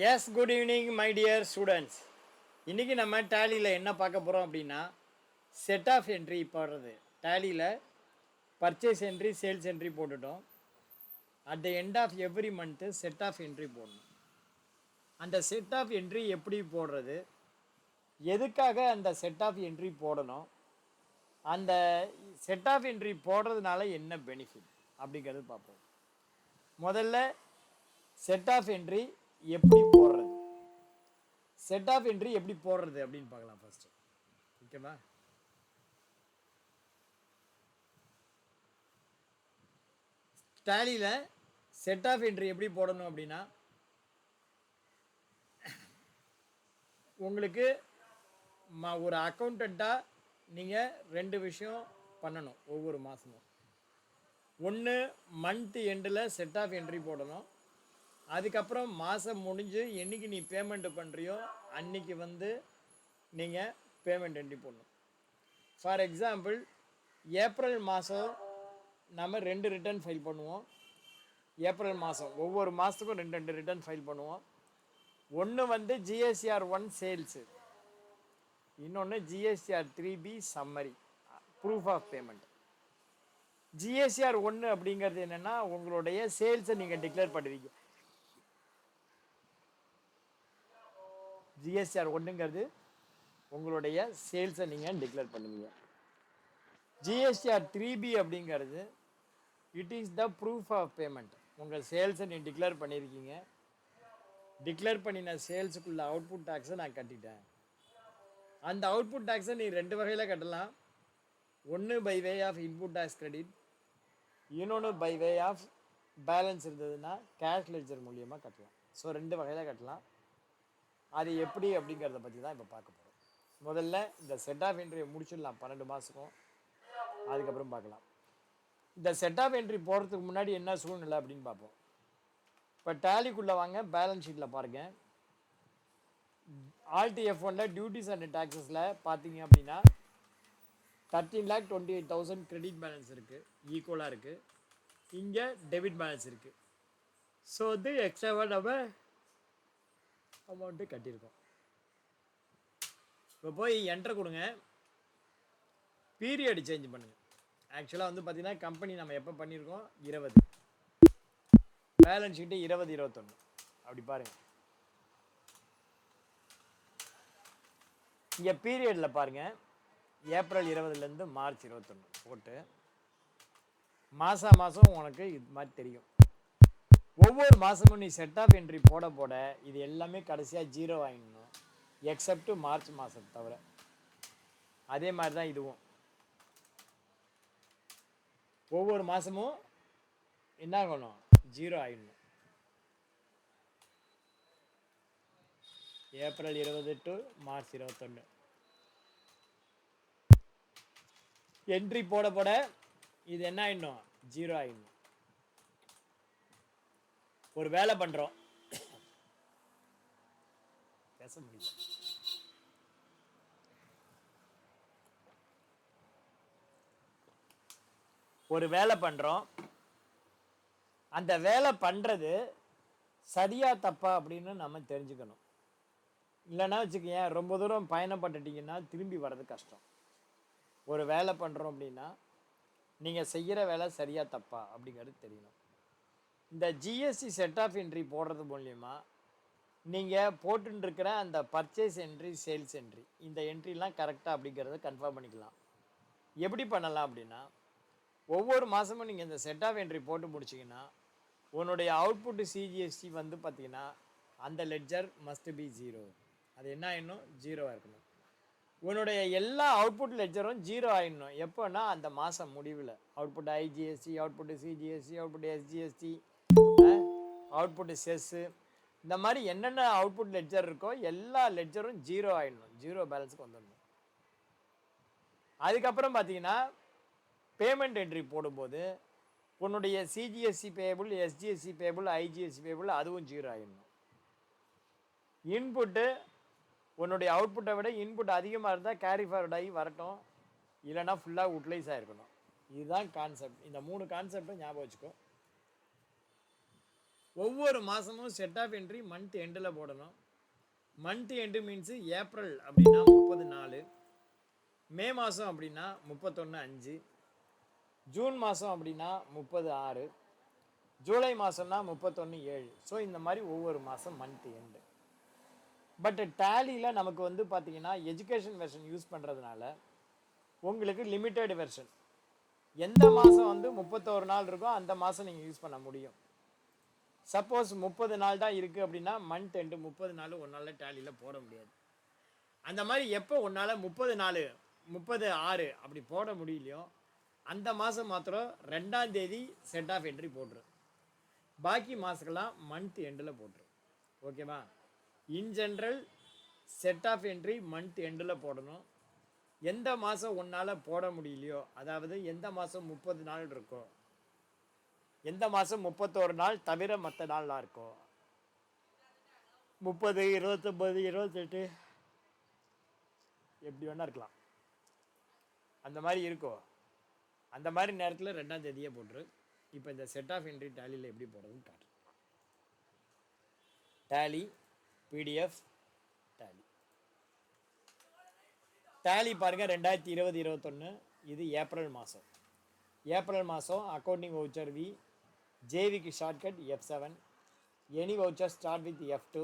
S, good evening my dear students. இன்றைக்கி நம்ம டேலியில் என்ன பார்க்க போகிறோம் அப்படின்னா, செட் ஆஃப் என்ட்ரி போடுறது. டேலியில் பர்ச்சேஸ் என்ட்ரி, சேல்ஸ் என்ட்ரி போட்டுட்டோம். At the end of every month set off entry போடணும். அந்த செட் ஆஃப் என்ட்ரி எப்படி போடுறது, எதுக்காக அந்த செட் ஆஃப் என்ட்ரி போடணும், அந்த செட் ஆஃப் என்ட்ரி போடுறதுனால என்ன பெனிஃபிட் அப்படிங்கிறது பார்ப்போம். முதல்ல செட் ஆஃப் என்ட்ரி எப்படி போடுறது, செட் ஆஃப் என்ட்ரி எப்படி போடுறது அப்படின்னு பார்க்கலாம் ஃபர்ஸ்ட். ஓகேவா? டேலியில் செட் ஆஃப் என்ட்ரி எப்படி போடணும் அப்படின்னா, உங்களுக்கு ஒரு அக்கௌண்டண்ட்டாக நீங்கள் 2 விஷயம் பண்ணணும் ஒவ்வொரு மாதமும். ஒன்று, மந்த் எண்டில் செட் ஆஃப் என்ட்ரி போடணும். அதுக்கப்புறம் மாதம் முடிஞ்சு என்றைக்கு நீ பேமெண்ட் பண்ணுறியோ அன்றைக்கி நீங்கள் பேமெண்ட் என்ட்ரி போடணும். ஃபார் எக்ஸாம்பிள், ஏப்ரல் மாதம் நம்ம 2 ரிட்டர்ன் ஃபைல் பண்ணுவோம். ஏப்ரல் மாதம் ஒவ்வொரு மாதத்துக்கும் 2 ரிட்டர்ன் ஃபைல் பண்ணுவோம். ஒன்று ஜிஎஸ்டிஆர் 1 சேல்ஸு, இன்னொன்று GSTR 3B summary, proof of payment. GSTR 1 அப்படிங்கிறது என்னென்னா, உங்களுடைய சேல்ஸை நீங்கள் டிக்ளேர் பண்ணுவீங்க. ஜிஎஸ்டிஆர் 1ங்கிறது உங்களுடைய சேல்ஸை நீங்கள் டிக்ளேர் பண்ணுவீங்க. ஜிஎஸ்டிஆர் 3B அப்படிங்கிறது it is the proof of payment. உங்கள் சேல்ஸை நீ டிக்ளேர் பண்ணியிருக்கீங்க, டிக்ளேர் பண்ணின சேல்ஸுக்குள்ள அவுட்புட் டேக்ஸை நான் கட்டிட்டேன். அந்த அவுட்புட் டேக்ஸை நீ 2 வகையில் கட்டலாம். ஒன்று by way of input tax credit, இன்னொன்று பை வே ஆஃப் பேலன்ஸ் இருந்ததுன்னா கேஷ் லெட்ஜர் மூலியமாக கட்டலாம். ஸோ 2 வகையில் கட்டலாம். அது எப்படி அப்படிங்கிறத பற்றி தான் இப்போ பார்க்க போகிறோம். முதல்ல இந்த செட் ஆஃப் என்ட்ரியை முடிச்சிடலாம் 12 மாதத்துக்கும், அதுக்கப்புறம் பார்க்கலாம். இந்த செட் ஆஃப் என்ட்ரி போகிறதுக்கு முன்னாடி என்ன சூழ்நிலை அப்படின்னு பார்ப்போம். இப்போ டேலிக்குள்ளே வாங்க, பேலன்ஸ் ஷீட்டில் பாருங்கள். ஆல்டி F1 டியூட்டிஸ் அண்ட் டாக்ஸஸில் பார்த்தீங்க அப்படின்னா 13,28,000 கிரெடிட் பேலன்ஸ் இருக்குது, ஈக்குவலாக இருக்குது. இங்கே டெபிட் பேலன்ஸ் இருக்குது. ஸோ எக்ஸ்ட்ராவாக நம்ம அமௌண்ட்டு கட்டியிருக்கோம். இப்போ போய் என்டர் கொடுங்க, பீரியட் சேஞ்ச் பண்ணுங்கள். ஆக்சுவலாக பார்த்தீங்கன்னா கம்பெனி நம்ம எப்போ பண்ணியிருக்கோம், 20, பேலன்ஸ் ஷீட்டு 20-21 அப்படி பாருங்கள். இங்கே பீரியடில் பாருங்கள், ஏப்ரல் 20லேருந்து மார்ச் 21 போட்டு மாதம் உனக்கு இது மாதிரி தெரியும். ஒவ்வொரு மாதமும் நீ செட் ஆஃப் என்ட்ரி போட போட இது எல்லாமே கடைசியாக 0 ஆகிடணும், எக்ஸப்ட் மார்ச் மாதத்தை தவிர. அதே மாதிரி தான் இதுவும். ஒவ்வொரு மாதமும் என்ன ஆகணும், 0 ஆகிடணும். ஏப்ரல் 20 டு மார்ச் 21 என்ட்ரி போட போட இது என்ன ஆகிடணும், 0 ஆகிடணும். ஒரு வேலை பண்ணுறோம், பேச முடியல. ஒரு வேலை பண்ணுறோம், அந்த வேலை பண்ணுறது சரியா தப்பா அப்படின்னு நம்ம தெரிஞ்சுக்கணும். இல்லைன்னா வச்சுக்கோங்க, ரொம்ப தூரம் பயணப்பட்டுட்டிங்கன்னா திரும்பி வர்றது கஷ்டம். ஒரு வேலை பண்ணுறோம் அப்படின்னா நீங்கள் செய்கிற வேலை சரியா தப்பா அப்படிங்கிறது தெரியணும். இந்த ஜிஎஸ்டி செட் ஆஃப் என்ட்ரி போடுறது மூலிமா நீங்கள் போட்டுருக்கிற அந்த பர்ச்சேஸ் என்ட்ரி, சேல்ஸ் என்ட்ரி, இந்த என்ட்ரிலாம் கரெக்டாக அப்படிங்கிறத கன்ஃபார்ம் பண்ணிக்கலாம். எப்படி பண்ணலாம் அப்படின்னா, ஒவ்வொரு மாதமும் நீங்கள் இந்த செட் ஆஃப் என்ட்ரி போட்டு முடிச்சிங்கன்னா உன்னுடைய அவுட்புட்டு சிஜிஎஸ்டி பார்த்தீங்கன்னா அந்த லெட்ஜர் மஸ்ட் பி 0. அது என்ன ஆகிடணும், 0 இருக்கணும். உன்னுடைய எல்லா அவுட்புட் லெட்ஜரும் 0 ஆகிடணும். எப்போன்னா அந்த மாதம் முடிவில் output IGST, output CGST, output SGST, output chess, இந்த மாதிரி என்னென்ன அவுட்புட் லெட்ஜர் இருக்கோ எல்லா லெட்ஜரும் 0 ஆகிடணும், 0 பேலன்ஸுக்கு வந்துடணும். அதுக்கப்புறம் பார்த்தீங்கன்னா பேமெண்ட் என்ட்ரி போடும்போது உன்னுடைய சிஜிஎஸ்சி பேபிள், எஸ்ஜிஎஸ்சி பேபிள், ஐஜிஎஸ்சி பேபிள் அதுவும் 0 ஆகிடணும். இன்புட்டு உன்னுடைய அவுட்புட்டை விட இன்புட் அதிகமாக இருந்தால் கேரி ஃபார்வர்ட் ஆகி வரட்டும், இல்லைனா ஃபுல்லாக யூட்டிலைஸ் ஆகிருக்கணும். இதுதான் கான்செப்ட். இந்த 3 கான்செப்டும் ஞாபகம் வச்சுக்கோ. ஒவ்வொரு மாதமும் செட் ஆஃப் என்ட்ரி மந்த் எண்டில் போடணும். மந்த் எண்டு மீன்ஸு ஏப்ரல் அப்படின்னா 30 மே மாதம் அப்படின்னா 31/5, ஜூன் மாதம் அப்படின்னா 30/6, ஜூலை மாதம்னா 31/7. ஸோ இந்த மாதிரி ஒவ்வொரு மாதம் மந்த் எண்டு. பட் டேலியில் நமக்கு வந்து பார்த்தீங்கன்னா எஜுகேஷன் வெர்ஷன் யூஸ் பண்ணுறதுனால உங்களுக்கு லிமிட்டெட் வெர்ஷன். எந்த மாதம் வந்து 31 நாள் இருக்கோ அந்த மாதம் நீங்கள் யூஸ் பண்ண முடியும். சப்போஸ் 30 நாள் தான் இருக்குது அப்படின்னா மந்த் எண்டு 30 நாள் ஒன்றால் டேலியில் போட முடியாது. அந்த மாதிரி எப்போ ஒன்றால் 30/6 அப்படி போட முடியலையோ அந்த மாதம் மாத்திரம் 2ஆம் தேதி செட் ஆஃப் என்ட்ரி போட்டுரும். பாக்கி மாதங்கள்லாம் மந்த் எண்டில் போட்டுரும். ஓகேவா? In general set off entry month எண்டில் போடணும். எந்த மாதம் ஒன்றால் போட முடியலையோ, அதாவது எந்த மாதம் 30 நாள் இருக்கோ, எந்த மாதம் 31 நாள் தவிர மற்ற நாள்லாம் இருக்கோ, 30, 29, 28 எப்படி வேணா இருக்கலாம், அந்த மாதிரி இருக்கோ, அந்த மாதிரி நேரத்தில் 2ஆம் தேதியே போட்டுரு. இப்போ இந்த செட் ஆஃப் என்ட்ரி டேலியில் எப்படி போடுறதுன்னு காட்டு. டேலி பிடிஎஃப் டேலி பாருங்கள். 2020-21 இது ஏப்ரல் மாதம். ஏப்ரல் மாதம் அக்கௌண்டிங் வவுச்சர் வி, ஜேவிக்கு shortcut F7, any voucher start with F2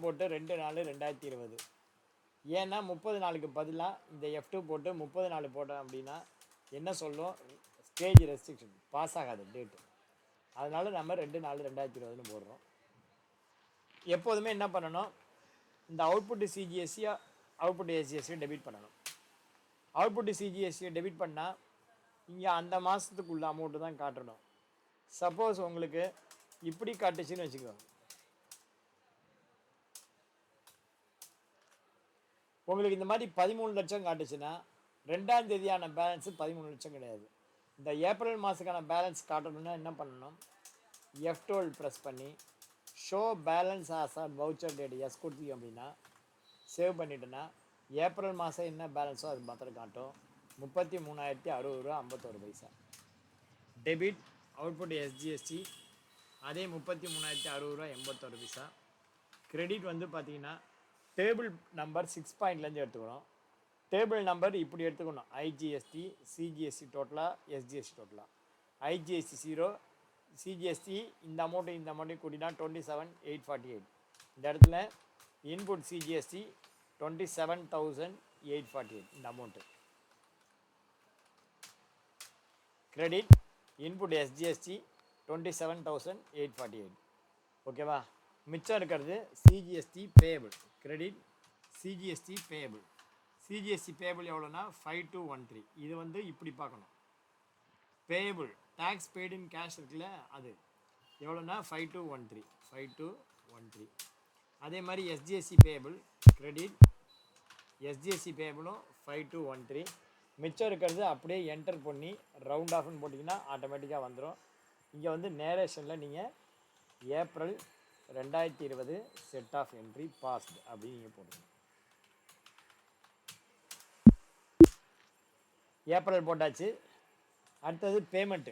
போட்டு 2/4/2020. ஏன்னா 30 நாளுக்கு பதிலாக இந்த F2 போட்டு 30 நாள் போட்டோம் அப்படின்னா என்ன சொல்லும், ஸ்டேஜ் ரெஸ்ட்ரிக்ஷன் பாஸ் ஆகாது டேட்டு. அதனால நம்ம 2/4/2020 போடுறோம். எப்போதுமே என்ன பண்ணணும், இந்த அவுட்புட்டு சிஜிஎஸ்சியை அவுட்புட் எஸ்ஜிஎஸ்சியை டெபிட் பண்ணணும். அவுட்புட்டு சிஜிஎஸ்சியை டெபிட் பண்ணால் இங்கே அந்த மாதத்துக்குள்ள அமௌண்ட்டு தான் காட்டணும். சப்போஸ் உங்களுக்கு இப்படி காட்டுச்சுன்னு வச்சுக்கோங்க, உங்களுக்கு இந்த மாதிரி 13 லட்சம் காட்டுச்சுன்னா 2ஆம் தேதியான பேலன்ஸு 13 லட்சம் கிடையாது. இந்த ஏப்ரல் மாதத்துக்கான பேலன்ஸ் காட்டணும்னா என்ன பண்ணணும், F12 ப்ரெஸ் பண்ணி show balance as on voucher date yes கொடுத்தீங்க அப்படின்னா சேவ் பண்ணிட்டேன்னா ஏப்ரல் மாதம் என்ன பேலன்ஸோ அது மாத்திரம் காட்டும். 33,060 ரூபா 51 பைசா. டெபிட் அவுட்புட் எஸ்ஜிஎஸ்டி அதே 33,060 ரூபா 81 பைசா. கிரெடிட் வந்து பார்த்தீங்கன்னா டேபிள் நம்பர் 6 பாயிண்ட்லேருந்து எடுத்துக்கணும். டேபிள் நம்பர் இப்படி எடுத்துக்கணும், ஐஜிஎஸ்டி சிஜிஎஸ்டி டோட்டலாக எஸ்ஜிஎஸ்டி டோட்டலாக. ஐஜிஎஸ்டி 0, சிஜிஎஸ்டி இந்த அமௌண்ட்டையும் கூட்டினா 27,848. இந்த இடத்துல இன்புட் சிஜிஎஸ்டி 27,848 இந்த அமௌண்ட்டு. Credit input SGST 27,848. ஓகேவா? மிச்சம் இருக்கிறது CGST payable. Credit CGST payable. CGST payable எவ்வளோனா 5213. இது வந்து இப்படி பார்க்கணும், payable tax paid in cash இருக்குல்ல, அது எவ்வளோனா 5213. அதே மாதிரி எஸ்ஜிஎஸ்சி பேபிள் கிரெடிட் எஸ்ஜிஎஸ்சி பேபிளும் 5213. மிச்சம் இருக்கிறது அப்படியே என்டர் பண்ணி ரவுண்ட் ஆஃப்னு போட்டிங்கன்னா ஆட்டோமேட்டிக்காக வந்துடும். இங்கே வந்து நேரேஷனில் நீங்கள் April 2020 set off entry passed அப்படின்னு நீங்கள் போடுங்க. ஏப்ரல் போட்டாச்சு. அடுத்தது பேமெண்ட்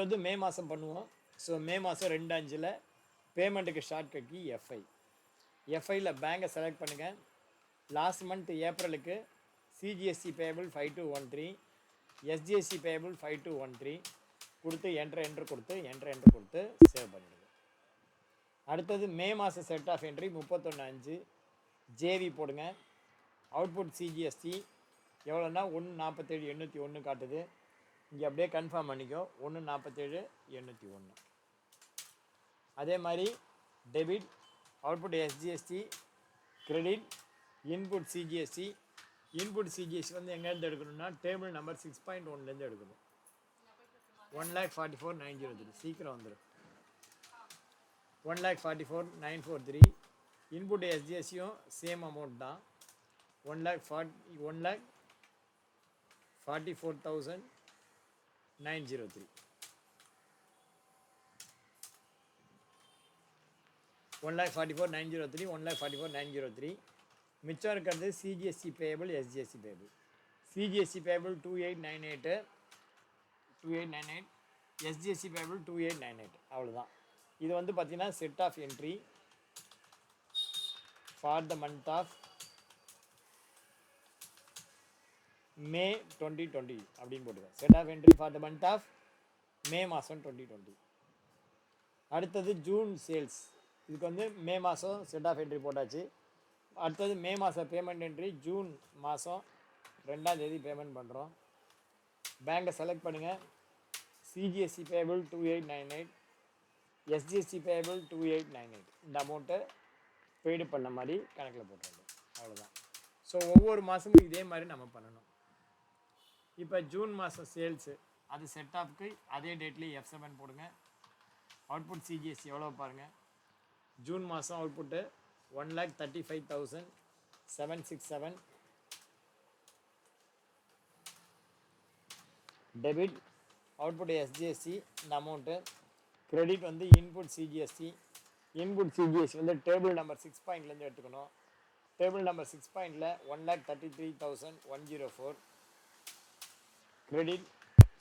வந்து மே மாதம் பண்ணுவோம். ஸோ மே மாதம் 2/5 பேமெண்ட்டுக்கு ஷார்ட்கட் கீ எஃப்ஐயில் பேங்கை செலக்ட் பண்ணுங்கள். லாஸ்ட் மந்த் ஏப்ரலுக்கு சிஜிஎஸ்சி பேபிள் 5213, எஸ்ஜிஎஸ்சி பேபிள் 5213 கொடுத்து என்ட்ரு கொடுத்து சேவ் பண்ணிடுங்க. அடுத்தது மே மாதம் செட் ஆஃப் என்ட்ரி 31/5 ஜேவி போடுங்க. அவுட்புட் சிஜிஎஸ்டி எவ்வளோன்னா 147,801 காட்டுது. இங்கே அப்படியே கன்ஃபார்ம் பண்ணிக்கோ, 147,801. அதே மாதிரி debit output SGST credit input CGST. Input CGST வந்து எங்கேருந்து எடுக்கணும்னா டேபிள் நம்பர் 6.1லேருந்து எடுக்கணும். 1,44,903 சீக்கிரம் வந்துடும். 1,44,943. இன்புட் எஸ்ஜிஎஸ்சியும் சேம் அமௌண்ட் தான், 1,44,903. 1,44,903, 1,44,903. மிச்சம் இருக்கிறது CGST payable எஸ்ஜிஎஸ்சி payable. CGST payable 2898, SGST payable 2898. அவ்வளோதான். இது வந்து பார்த்தீங்கன்னா set off entry for the month of May 2020 அப்படின்னு போட்டுருக்கோம். Set off entry for the month of May மாதம் 2020. அடுத்தது ஜூன் சேல்ஸ். இதுக்கு வந்து மே மாதம் செட் ஆஃப் என்ட்ரி போட்டாச்சு. அடுத்தது மே மாதம் பேமெண்ட் என்ட்ரி ஜூன் மாதம் 2ஆம் தேதி பேமெண்ட் பண்ணுறோம். பேங்கை செலக்ட் பண்ணுங்கள். சிஜிஎஸ்சி பேபிள் 2898, எஸ்ஜிஎஸ்சி பேபிள் 2898. இந்த அமௌண்ட்டை பெய்டு பண்ண மாதிரி கணக்கில் போட்டுருங்க. அவ்வளோதான். ஸோ ஒவ்வொரு மாதமும் இதே மாதிரி நம்ம பண்ணணும். இப்போ ஜூன் மாதம் சேல்ஸு அது செட் ஆஃப்க்கு அதே டேட்லேயே F7 போடுங்க. அவுட்புட் சிஜிஎஸ்சி எவ்வளோ பாருங்கள். ஜூன் மாதம் அவுட்புட்டு 1,35,767. டெபிட் அவுட்புட் எஸ்ஜிஎஸ்சி இந்த அமௌண்ட்டு. கிரெடிட் வந்து இன்புட் சிஜிஎஸ்சி. இன்புட் சிஜிஎஸ்சி வந்து டேபிள் நம்பர் 6 பாயிண்ட்லேருந்து எடுத்துக்கணும். டேபிள் நம்பர் 6 பாயிண்டில் 1,33,104. கிரெடிட்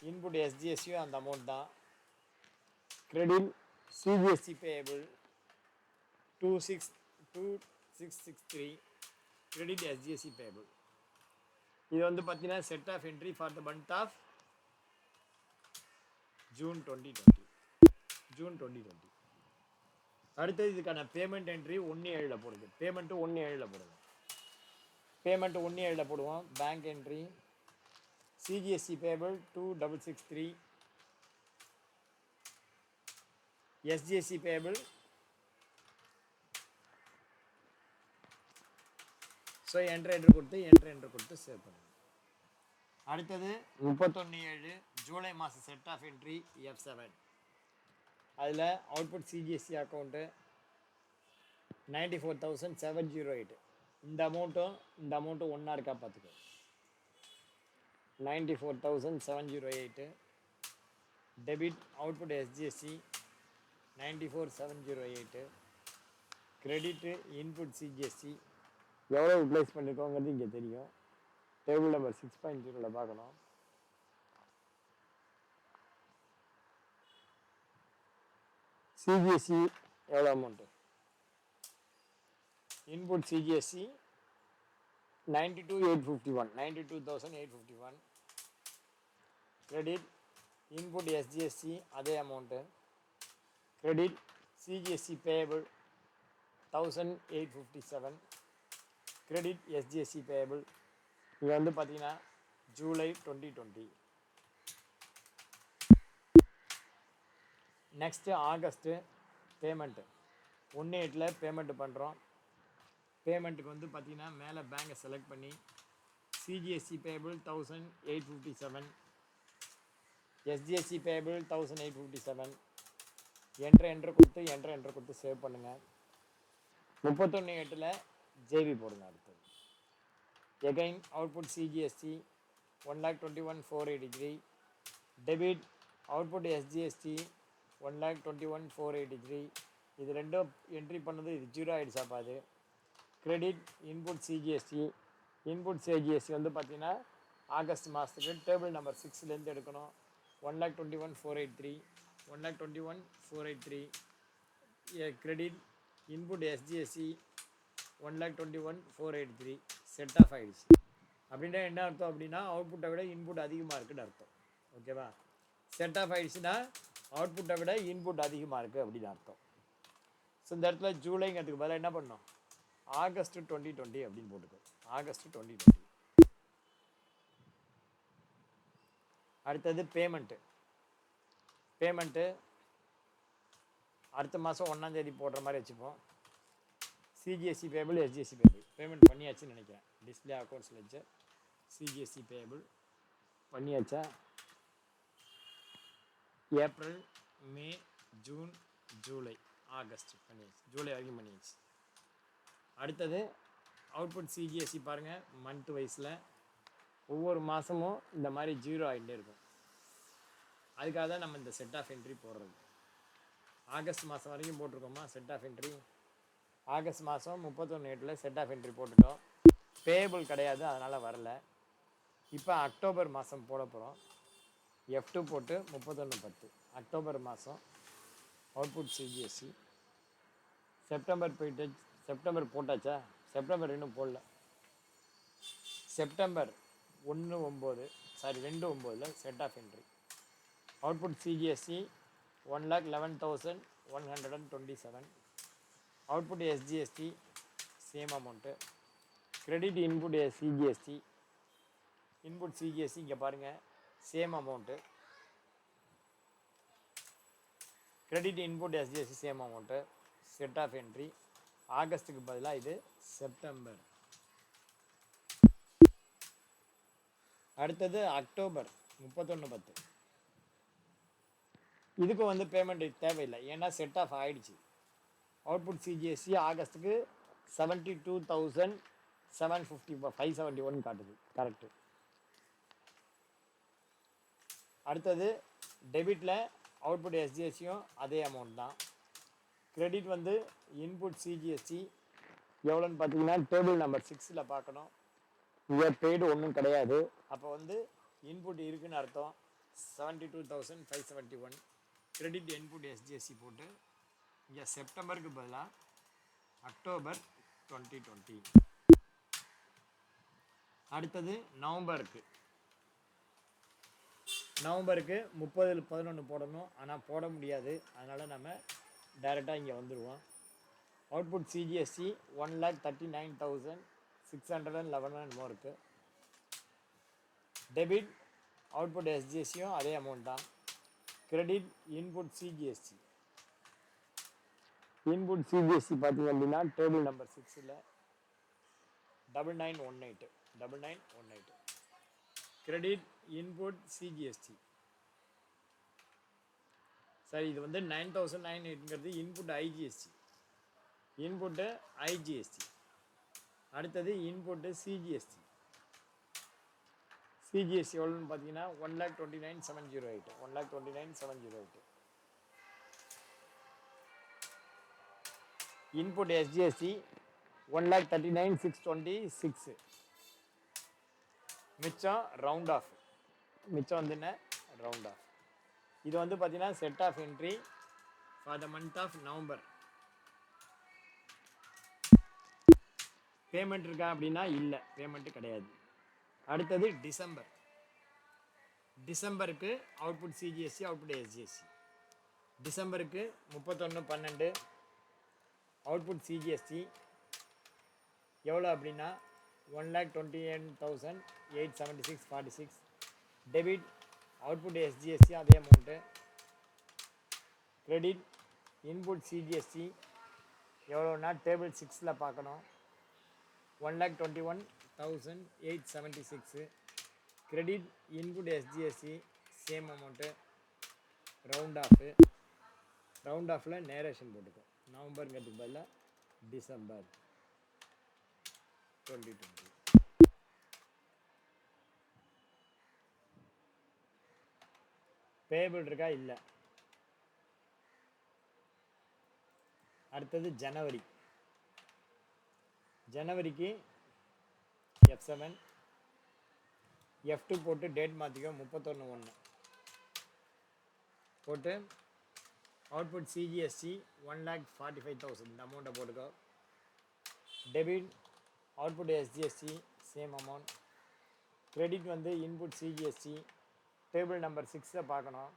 இன்புட் எஸ்ஜிஎஸ்சியும் அந்த அமௌண்ட் தான். Credit CGST payable 2663. Credit எஸ்ஜிஎஸ்சி payable. இது வந்து பார்த்தீங்கன்னா set off entry for the month of June 2020. அடுத்தது இதுக்கான பேமெண்ட் என்ட்ரி 1/7 போடுது. பேமெண்ட்டு 1/7 போடுங்க. பேமெண்ட்டு 1/7 போடுவோம். Bank entry CGST payable 2663. SGST payable so entry கொடுத்து சேவ் பண்ணுங்க. அடுத்தது 31/7 ஜூலை மாதம் செட் ஆஃப் என்ட்ரி F7. அதில் அவுட்புட் சிஜிஎஸ்சி அக்கௌண்ட்டு 94,708. இந்த அமௌண்ட்டும் ஒன்றா இருக்கா பார்த்துக்கோ. 94,708. Debit output SGST 94,708. Credit input CGST எவ்வளோ ரிப்ளேஸ் பண்ணியிருக்கோங்கிறது இங்கே தெரியும். டேபிள் நம்பர் 6.0 பார்க்கணும். சிஜிஎஸ்சி எவ்வளோ amount. Input CGST 92,851. 92,851. Credit input SGST அதே amount. Credit CGST payable 1,857. Credit எஸ்ஜிஎஸ்சி payable. இது வந்து பார்த்தீங்கன்னா July 2020. Next August payment 1/8 payment பண்ணுறோம். பேமெண்ட்டுக்கு வந்து பார்த்தீங்கன்னா மேலே பேங்கை செலக்ட் பண்ணி CGST payable 1,857, SGST payable 1,857. Entry கொடுத்து சேவ் பண்ணுங்கள். 31/8 ஜேபி போடுங்க. அடுத்தது again output CGST 1,21,483. Debit output SGST 1,21,483. இது ரெண்டும் என்ட்ரி பண்ணது இது 0 ஆகிடுச்சா பாது. கிரெடிட் இன்புட் சிஜிஎஸ்டி வந்து பார்த்தீங்கன்னா ஆகஸ்ட் மாதத்துக்கு டேபிள் நம்பர் 6லேருந்து எடுக்கணும். 1,21,483. 1,21,483. Credit input SGST 1,21,483. Set off ஆகிடுச்சு. அப்படின்னா என்ன அர்த்தம் அப்படின்னா அவுட்புட்டை விட இன்புட் அதிகமாக இருக்குன்னு அர்த்தம். ஓகேவா? செட் ஆஃப் ஆகிடுச்சுன்னா அவுட்புட்டை விட இன்புட் அதிகமாக இருக்குது அப்படின்னு அர்த்தம். ஸோ இந்த இடத்துல ஜூலைங்கிறதுக்கு பதிலாக என்ன பண்ணோம், ஆகஸ்ட் 2020 அப்படின்னு போட்டுக்கோ. ஆகஸ்ட் 2020. அடுத்தது பேமெண்ட்டு அடுத்த மாதம் 1ஆம் தேதி போடுற மாதிரி வச்சுப்போம். சிஜிஎஸ்சி பேபிள் எஸ்ஜிஎஸ்சி பேபிள் பேமெண்ட் பண்ணியாச்சுன்னு நினைக்கிறேன். டிஸ்பிளே அக்கௌண்ட்ஸில் வச்சு சிஜிஎஸ்சி பேபிள் பண்ணியாச்சா. ஏப்ரல், மே, ஜூன், ஜூலை, ஆகஸ்ட் பண்ணியாச்சு. ஜூலை வரைக்கும் பண்ணியாச்சு. அடுத்தது அவுட்புட் சிஜிஎஸ்சி பாருங்கள். மந்த் வைஸில் ஒவ்வொரு மாதமும் இந்த மாதிரி 0 ஆகிட்டே இருக்கும். அதுக்காக தான் நம்ம இந்த செட் ஆஃப் என்ட்ரி போடுறது. ஆகஸ்ட் மாதம் வரைக்கும் போட்டிருக்கோமா செட் ஆஃப் என்ட்ரி. ஆகஸ்ட் மாதம் 31/8 செட் ஆஃப் என்ட்ரி போட்டுட்டோம். பேபிள் கிடையாது, அதனால் வரல. இப்போ அக்டோபர் மாதம் போட போகிறோம். F2 போட்டு 31/10 அக்டோபர் மாதம் அவுட்புட் சிஜிஎஸ்சி. செப்டம்பர் போயிட்டு செப்டம்பர் போட்டாச்சா? செப்டம்பர் இன்னும் போடல. September 2/9 set off entry. Output CGST 1,11,127. Output SGST same amount. Credit input CGST, input CGST இங்கே பாருங்கள் same amount. Credit input SGST same amount. Set off entry. ஆகஸ்ட்டுக்கு பதிலாக இது செப்டம்பர். அடுத்தது அக்டோபர் 31/10. இதுக்கு வந்து பேமெண்ட் தேவையில்லை, ஏன்னா செட் ஆஃப் ஆகிடுச்சு. அவுட்புட் சிஜிஎஸ்சி ஆகஸ்ட்டுக்கு 72,751 காட்டுது. கரெக்டு. அடுத்தது டெபிட்டில் அவுட்புட் எஸ்ஜிஎஸ்சியும் அதே அமௌண்ட் தான். கிரெடிட் வந்து இன்புட் சிஜிஎஸ்சி எவ்வளோன்னு பார்த்தீங்கன்னா டேபிள் நம்பர் 6 பார்க்கணும். இங்கே பெய்டு ஒன்றும் கிடையாது. அப்போ வந்து இன்புட் இருக்குன்னு அர்த்தம். 72,571. கிரெடிட் இன்புட் எஸ்ஜிஎஸ்சி போட்டு இங்கே செப்டம்பருக்கு பதிலாக அக்டோபர் 2020. அடுத்தது நவம்பருக்கு 30/11 போடணும், ஆனால் போட முடியாது. அதனால் நம்ம டைரெக்டாக இங்கே வந்துடுவோம். அவுட்புட் சிஜிஎஸ்சி 1,39,611 என்னமோ இருக்குது. டெபிட் அவுட்புட் எஸ்ஜிஎஸ்சியும் அதே அமௌண்ட் தான். கிரெடிட் இன்புட் சிஜிஎஸ்சி பார்த்தீங்க அப்படின்னா table number 6 9918. Credit input CGST. சரி, இது வந்து 9,908ங்கிறது இன்புட் ஐஜிஎஸ்டி. அடுத்தது இன்புட்டு சிஜிஎஸ்டி எவ்வளோன்னு பார்த்தீங்கன்னா 1,29,708. Input SGST 1,39,626. மிச்சம் ரவுண்ட் ஆஃப். வந்து என்ன ரவுண்ட் ஆஃப். இது வந்து பார்த்தீங்கன்னா set off entry for the month of November. Payment இருக்கா அப்படின்னா இல்லை, பேமெண்ட்டு கிடையாது. அடுத்தது டிசம்பருக்கு அவுட்புட் சிஜிஎஸ்சி அவுட்புட் எஸ்ஜிஎஸ்சி. டிசம்பருக்கு 31/12 அவுட்புட் சிஜிஎஸ்டி எவ்வளோ அப்படின்னா 1,28,876.46. டெபிட் அவுட்புட் எஸ்ஜிஎஸ்சி அதே அமௌண்ட்டு. கிரெடிட் இன்புட் சிஜிஎஸ்டி எவ்வளோன்னா டேபிள் 6 பார்க்கணும். 1,21,876. Credit input SGST same amount. Round ஆஃபில் நேரேஷன் போட்டுக்கோ. நவம்பருங்கிறதுக்கு பதிலாக டிசம்பர் 2020. பேபிள் இருக்கா? இல்லை. அடுத்தது ஜனவரிக்கு F7 F2 போட்டு டேட் மாற்றிக்கோ. 31/1 போட்டு அவுட்புட் சிஜிஎஸ்டி 1,45,000 இந்த அமௌண்ட்டை போட்டுக்கோ. Debit output SGST same amount. Credit வந்து இன்புட் சிஜிஎஸ்டி டேபிள் நம்பர் 6 பார்க்கணும்.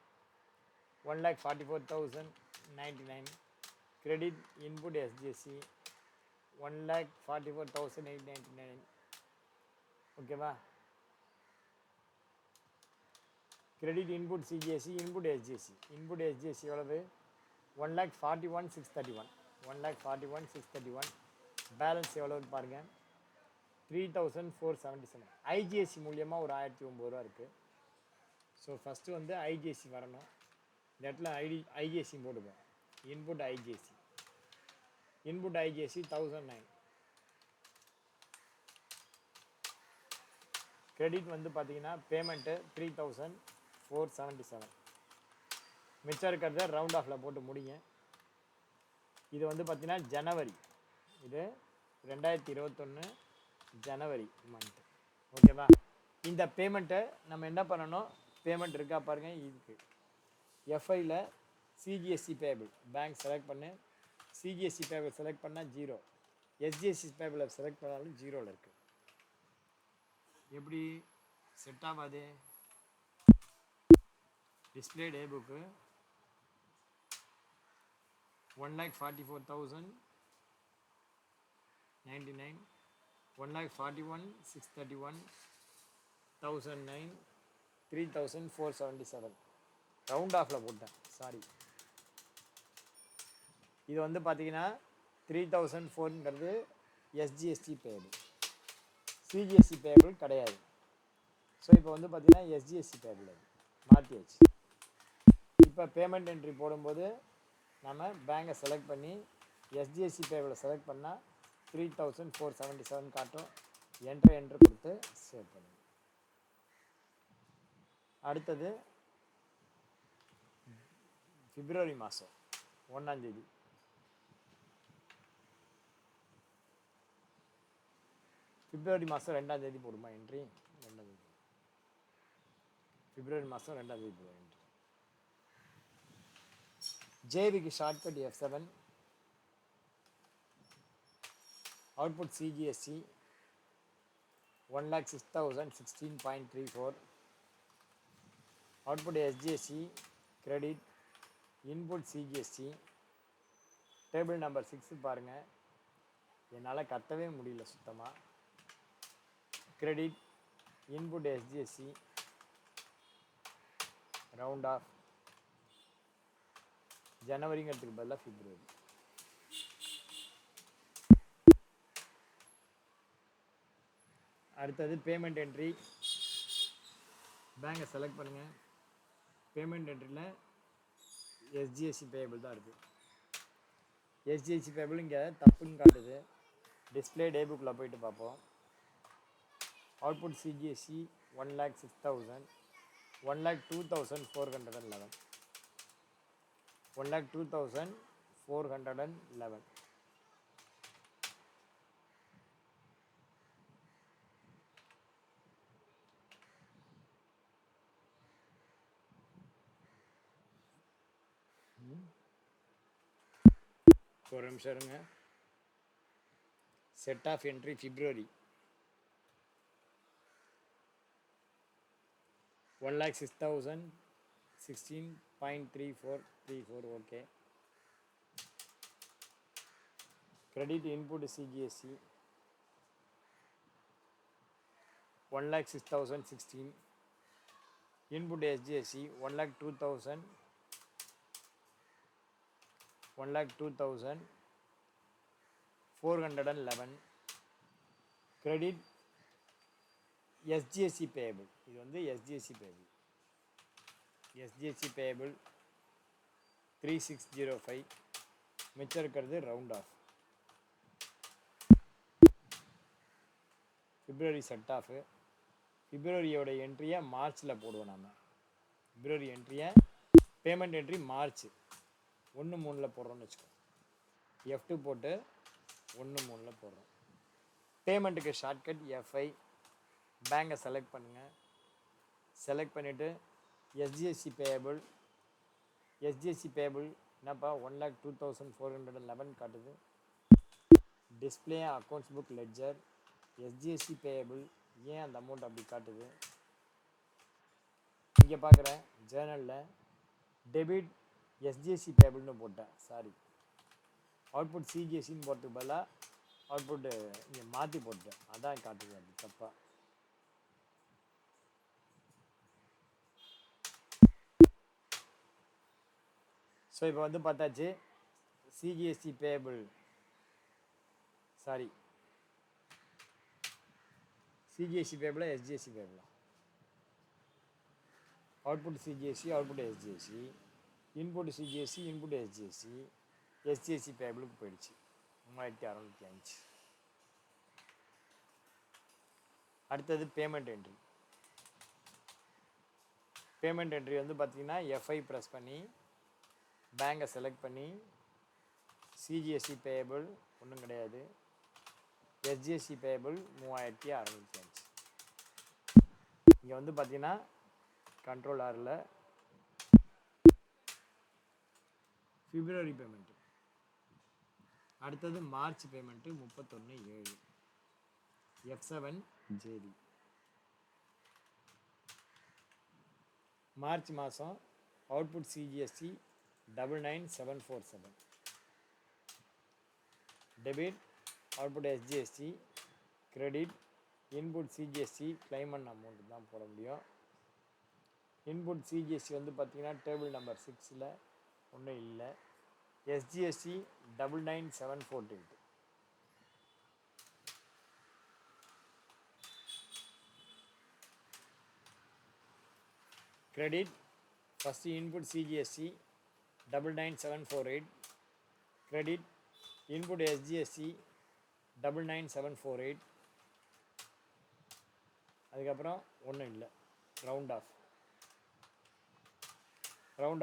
1,44,099. Credit input SGST 1,44,899. ஓகேவா? கிரெடிட் இன்புட் சிஜிஎஸ்சி இன்புட் எஸ்ஜிஎஸ்சி எவ்வளவு? 1,41,631. பேலன்ஸ் எவ்வளோன்னு பாருங்கள், 3,477. ஐஜிஎஸ்சி மூலியமாக ஒரு 1,009 இருக்குது. ஸோ ஃபஸ்ட்டு வந்து ஐஜிஎஸ்சி வரணும். இந்த இடத்துல ஐஜிஎஸ்சி போடுவோம். Input IGSC 1,009. கிரெடிட் வந்து பார்த்தீங்கன்னா பேமெண்ட்டு 3,477. மிச்சம் இருக்கிறத ரவுண்ட் ஆஃபில் போட்டு முடிங்க. இது வந்து பார்த்தீங்கன்னா ஜனவரி. இது 2021 ஜனவரி மந்த்து. ஓகேவா? இந்த பேமெண்ட்டை நம்ம என்ன பண்ணணும்? பேமெண்ட் இருக்கா பாருங்கள். இதுக்கு எஃப்ஐயில் சிஜிஎஸ்சி பேபிள் பேங்க் செலக்ட் பண்ணு. சிஜிஎஸ்சி பேபிள் செலக்ட் பண்ணால் 0. எஸ்ஜிஎஸ்சி பேபிளை செலக்ட் பண்ணாலும் 0ல் இருக்குது. எப்படி செட் ஆகாது? டிஸ்பிளே டே புக்கு 1,44,099, 1,41,631,009, 3,477 ரவுண்ட் ஆஃபில் போட்டேன், சாரி. இது வந்து பார்த்தீங்கன்னா 3,004ங்கிறது எஸ்ஜிஎஸ்டி பேபிள், சிஜிஎஸ்டி பேபிள் கிடையாது. ஸோ இப்போ வந்து பார்த்தீங்கன்னா எஸ்ஜிஎஸ்டி பேபிள் அது மாற்றியாச்சு. இப்போ பேமெண்ட் என்ட்ரி போடும்போது நம்ம பேங்கை செலக்ட் பண்ணி எஸ்ஜிஎஸ்சி பேபிளை செலக்ட் பண்ணால் 3,477 காட்டும். என்ட்ரு கொடுத்து சேவ் பண்ணுங்க. அடுத்தது பிப்ரவரி மாதம் 1ஆம் தேதி. பிப்ரவரி மாதம் 2ஆம் தேதி போடுமா என்ட்ரி? 2ஆம் தேதி. பிப்ரவரி மாதம் 2ஆம் தேதி போடுவோம் என்ட்ரி. ஜேபிக்கு shortcut F7. Output CGSC 1,06,016.34. Output SGSC credit. Input CGSC. Table number 6 பாருங்கள், என்னால் கத்தவே முடியல சுத்தமாக. Credit input SGSC round off. ஜனவரிங்கிறதுக்கு பதிலாக பிப்ரவரி. அடுத்தது பேமெண்ட் என்ட்ரி. பேங்கை செலக்ட் பண்ணுங்கள். பேமெண்ட் என்ட்ரியில் எஸ்ஜிஎஸ்சி பேபிள் தான் இருக்குது. எஸ்ஜிஎஸ்சி பேபிள் இங்கே தப்புன்னு காட்டுது. டிஸ்பிளே டே புக்கில் போயிட்டு பார்ப்போம். Output CGSC 1,06,000, 1,02,411, 1,02,411. ஒரு நிமிஷம் இருங்க. செட் ஆஃப் என்ட்ரி பிப்ரவரி 1,06,016.3434. Okay. Credit input CGSC 1,06,016. Input SGSC 1,02,411. Credit எஸ்ஜிஎஸ்சி payable. இது வந்து எஸ்ஜிஎஸ்சி பேபிள். எஸ்ஜிஎஸ்சி பேபிள் 3,605. மிச்சம் இருக்கிறது ரவுண்ட் ஆஃப். பிப்ரவரி செட் ஆஃபு. பிப்ரவரியோட என்ட்ரியை மார்ச்சில் போடுவோம் நம்ம. பிப்ரவரி என்ட்ரியை பேமெண்ட் என்ட்ரி மார்ச் 1/3 போடுறோம்னு வச்சுக்கோ. F2 போட்டு 1/3 போடுறோம். பேமெண்ட்டுக்கு ஷார்ட்கட் F5. பேங்கை செலக்ட் பண்ணுங்கள். செலக்ட் பண்ணிவிட்டு எஸ்ஜிஎஸ்சி பேபிள். எஸ்ஜிஎஸ்சி பேபிள் என்னப்பா 1,02,411 காட்டுது. Display accounts book ledger SGSC payable. ஏன் அந்த அமௌண்ட் அப்படி காட்டுது? இங்கே பார்க்குறேன் ஜேர்னலில் டெபிட் எஸ்ஜிஎஸ்சி பேபிள்னு போட்டேன், சாரி. அவுட்புட் சிஜிஎஸ்சின்னு போகிறதுக்கு பதிலாக அவுட்புட்டு இங்கே மாற்றி போட்டேன், அதான் காட்டுது அப்படி தப்பாக. ஸோ இப்போ வந்து பார்த்தாச்சு. சிஜிஎஸ்சி பேபிள், சாரி, சிஜிஎஸ்சி பேபிளா எஸ்ஜிஎஸ்சி பேபிளா? Output சிஜிஎஸ்சி, output SGSC, input சிஜிஎஸ்சி, input SGSC. SGSC பேபிளுக்கு போயிடுச்சு 3,605. அடுத்தது பேமெண்ட் என்ட்ரி. பேமெண்ட் என்ட்ரி வந்து பார்த்தீங்கன்னா F5 ப்ரெஸ் பண்ணி பேங்கை செலக்ட் பண்ணி சிஜிஎஸ்சி பேபிள் ஒன்றும் கிடையாது, எஸ்ஜிஎஸ்சி பேபிள் 3,605. இங்கே வந்து பார்த்தீங்கன்னா கண்ட்ரோல் ஆரில் பிப்ரவரி பேமெண்ட்டு. அடுத்தது March payment 31/7 F7 JD. March மாதம் output CGST 99747. Debit output SGST, credit input CGST claim பண்ண அமௌண்ட்டு தான் போட முடியும். இன்புட் CGST வந்து பார்த்தீங்கன்னா டேபிள் நம்பர் 6ல் ஒன்றும் இல்லை. SGST 99748. Credit first input CGST 99748. Credit input SGST 99748. அதுக்கப்புறம் ஒன்றும் இல்லை. ரவுண்ட்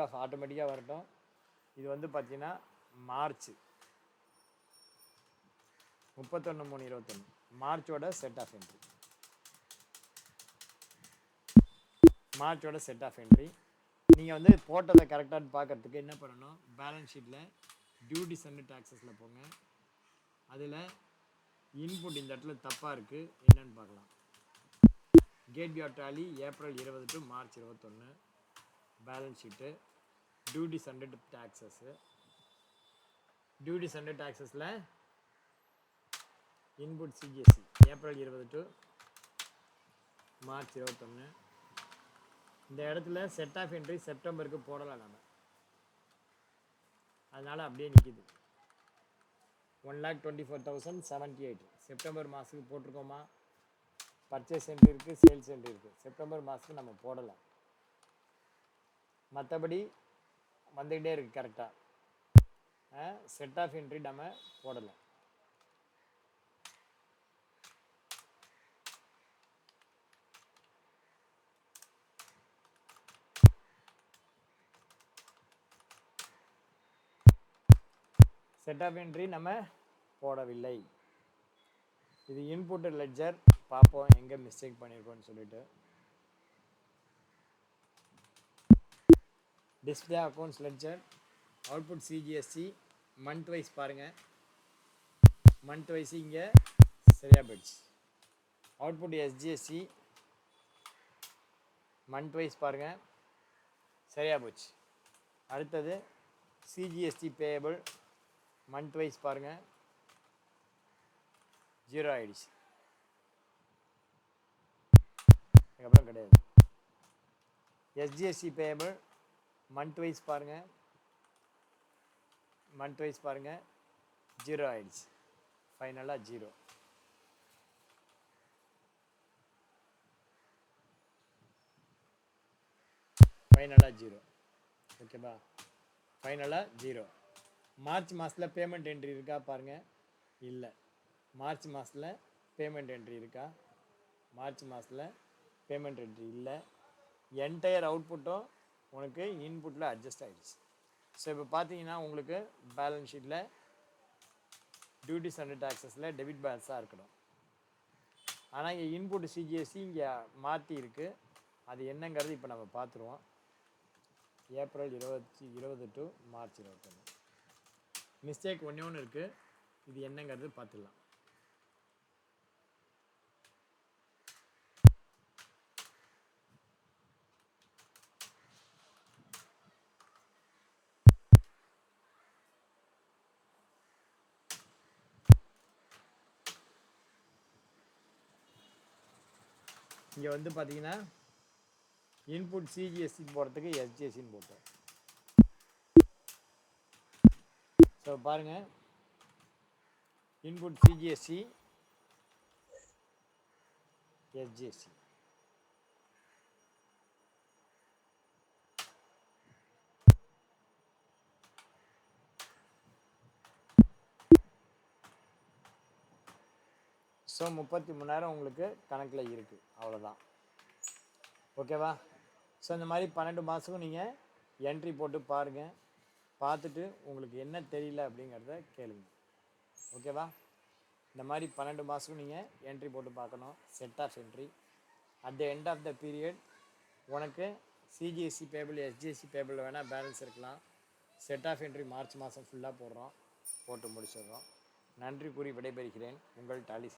ஆஃப் ஆட்டோமேட்டிக்காக வரட்டும். இது வந்து பார்த்தீங்கன்னா மார்ச் 31/3/21 மார்ச்சோட செட் ஆஃப் என்ட்ரி. நீங்கள் வந்து போட்டதை கரெக்டாக பார்க்கறதுக்கு என்ன பண்ணணும், பேலன்ஸ் ஷீட்டில் டியூட்டிஸ் அண்ட் டாக்ஸஸில் போங்க. அதில் இன்புட் இந்த இடத்துல தப்பாக இருக்குது, என்னன்னு பார்க்கலாம். Gateway Tally April 20 to March 21 balance sheet. Duties and டாக்ஸஸில் input CGST April 20 to March 21. இந்த இடத்துல செட் ஆஃப் என்ட்ரி செப்டம்பருக்கு போடலாம் நம்ம, அதனால் அப்படியே நிற்கிது. 1,24,078 செப்டம்பர் மாதத்துக்கு போட்டிருக்கோமா. பர்ச்சேஸ் என்ட்ரி இருக்குது, சேல்ஸ் என்ட்ரி இருக்குது. செப்டம்பர் மாதத்துக்கு நம்ம போடலாம். மற்றபடி வந்துக்கிட்டே இருக்குது கரெக்டாக. செட் ஆஃப் என்ட்ரி நம்ம போடலை. செட் ஆஃப் என்ட்ரி நம்ம போடவில்லை. இது இன்புட் லெட்ஜர். பார்ப்போம் எங்கே மிஸ்டேக் பண்ணியிருக்கோன்னு சொல்லிட்டு. Display accounts ledger output CGST month wise பாருங்கள். மந்த் வைஸ் இங்கே சரியாக போயிடுச்சு. அவுட்புட் SGST மந்த் வைஸ் பாருங்கள், சரியாக போச்சு. அடுத்தது CGST பேயபிள் மந்த் வைஸ் பாருங்கள், 0 ஆயிடுச்சு. அதுக்கப்புறம் கிடையாது. SGST பேயபிள் மந்த் வைஸ் பாருங்கள், 0 ஆயிடுச்சு. ஃபைனலாக 0. ஓகேவா. ஃபைனலாக 0. மார்ச் மாதத்தில் பேமெண்ட் என்ட்ரி இருக்கா பாருங்கள். இல்லை. மார்ச் மாதத்தில் பேமெண்ட் என்ட்ரி இருக்கா? மார்ச் மாதத்தில் பேமெண்ட் என்ட்ரி இல்லை. என்டையர் அவுட்புட்டும் உனக்கு இன்புட்டில் அட்ஜஸ்ட் ஆகிடுச்சு. ஸோ இப்போ பார்த்தீங்கன்னா உங்களுக்கு பேலன்ஸ் ஷீட்டில் டியூட்டிஸ் அண்ட் டாக்ஸஸில் டெபிட் பேலன்ஸாக இருக்கணும். ஆனால் இங்கே இன்புட் CGST இங்கே மாற்றி இருக்குது. அது என்னங்கிறது இப்போ நம்ம பார்த்துருவோம். ஏப்ரல் 20 to மார்ச் 21 மிஸ்டேக் ஒன்று இருக்குது. இது என்னங்கிறது பார்த்துடலாம். இங்கே வந்து பார்த்தீங்கன்னா இன்புட் CGST போடுறதுக்கு SGSTன்னு போட்டோம். ஸோ பாருங்கள், இன்புட் CGST SGST. ஸோ 33,000 உங்களுக்கு கணக்கில் இருக்குது. அவ்வளோதான். ஓகேவா. ஸோ இந்த மாதிரி 12 மாதத்துக்கும் நீங்கள் என்ட்ரி போட்டு பாருங்கள். பார்த்துட்டு உங்களுக்கு என்ன தெரியல அப்படிங்கிறத கேளுங்க. ஓகேவா. இந்த மாதிரி 12 மாதத்துக்கும் நீங்கள் என்ட்ரி போட்டு பார்க்கணும். Set off entry at the end of the period உனக்கு CGST பேபிள் SGST பேபிள் வேணால் பேலன்ஸ் இருக்கலாம். செட் ஆஃப் என்ட்ரி மார்ச் மாதம் ஃபுல்லாக போடுறோம், போட்டு முடிச்சிடுறோம். நன்றி கூறி விடைபெறுகிறேன். உங்கள் டாலி.